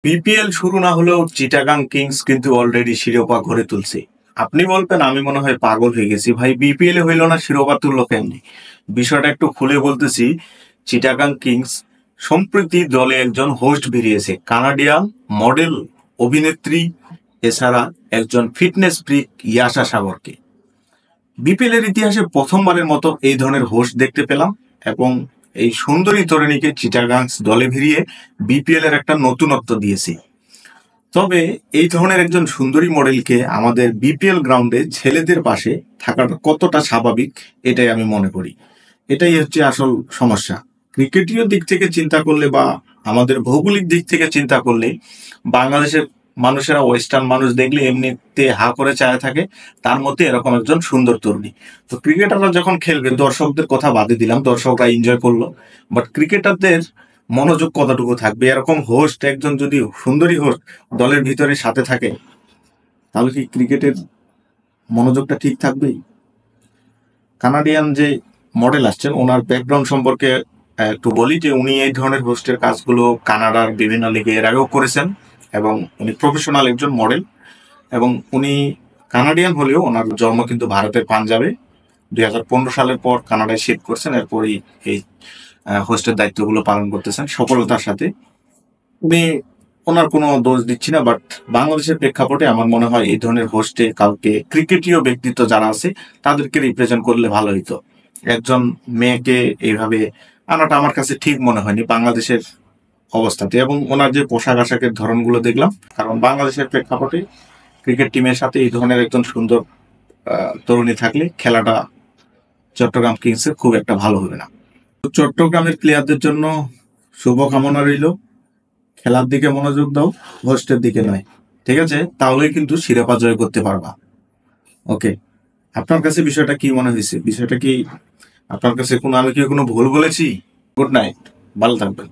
BPL শুরু না হলেও চিটাগাং কিংস কিন্তু অলরেডি শিরোপা ঘরে তুলছে। আপনি বলবেন আমি মনে হয় পাগল হয়ে গেছি, ভাই বিপিএল এ হইলো না শিরোপা তুললো কেমনি? বিষয়টা একটু খুলে বলতেছি। চিটাগাং কিংস সম্প্রতি দলে একজন হোস্ট বেরিয়েছে, কানাডিয়ান মডেল অভিনেত্রী, এছাড়া একজন ফিটনেস ফ্রিক ইয়াশা সাগরকে। বিপিএল এর ইতিহাসে প্রথমবারের মতো এই ধরনের হোস্ট দেখতে পেলাম, এবং এই সুন্দরী তরুণীকে চিটাগাংস দলে ভিড়িয়ে বিপিএল এর একটা নতুনত্ব দিয়েছে। তবে এই ধরনের একজন সুন্দরী মডেলকে আমাদের বিপিএল গ্রাউন্ডে ছেলেদের পাশে থাকাটা কতটা স্বাভাবিক, এটাই আমি মনে করি। এটাই হচ্ছে আসল সমস্যা। ক্রিকেটীয় দিক থেকে চিন্তা করলে বা আমাদের ভৌগোলিক দিক থেকে চিন্তা করলে বাংলাদেশের মানুষেরা ওয়েস্টার্ন মানুষ দেখলে এমনিতে হা করে চায় থাকে, তার মধ্যে এরকম একজন সুন্দর তরুণী। তো ক্রিকেটাররা যখন খেলবে, দর্শকদের কথা বাদে দিলাম, দর্শকরা এনজয় করলো, বাট ক্রিকেটারদের মনোযোগ কতটুকু থাকবে? এরকম হোস্ট একজন যদি সুন্দরী হোস্ট দলের ভিতরে সাথে থাকে, তাহলে কি ক্রিকেটের মনোযোগটা ঠিক থাকবেই? কানাডিয়ান যে মডেল আসছেন, ওনার ব্যাকগ্রাউন্ড সম্পর্কে একটু বলি যে উনি এই ধরনের হোস্টের কাজগুলো কানাডার বিভিন্ন লিগে এর আগেও করেছেন, এবং উনি প্রফেশনাল একজন মডেল। এবং উনি কানাডিয়ান হলেও ওনার জন্ম কিন্তু ভারতের পাঞ্জাবে। 2015 সালের পর কানাডায় শিফট করছেন, এরপরই এই হোস্টের দায়িত্বগুলো পালন করতেছেন সফলতার সাথে। উনি, ওনার কোনো দোষ দিচ্ছি না, বাট বাংলাদেশের প্রেক্ষাপটে আমার মনে হয় এই ধরনের হোস্টে কাউকে ক্রিকেটীয় ব্যক্তিত্ব যারা আছে তাদেরকে রিপ্রেজেন্ট করলে ভালো হইতো। একজন মেয়েকে এইভাবে আনাটা আমার কাছে ঠিক মনে হয়নি বাংলাদেশের অবস্থাতে। এবং ওনার যে পোশাক আশাকের ধরনগুলো দেখলাম, কারণ বাংলাদেশের প্রেক্ষাপটে ক্রিকেট টিমের সাথে এই ধরনের একজন সুন্দর তরুণী থাকলে খেলাটা চট্টগ্রাম কিংসের খুব একটা ভালো হবে না। চট্টগ্রামের প্লেয়ারদের জন্য শুভকামনা রইল। খেলার দিকে মনোযোগ দাও, হোস্টের দিকে নয়, ঠিক আছে? তাহলেই কিন্তু শিরোপা জয় করতে পারবা। ওকে, আপনার কাছে বিষয়টা কি মনে হয়েছে? বিষয়টা কি আপনার কাছে আমি কি কোনো ভুল বলেছি? গুড নাইট, ভালো থাকবেন।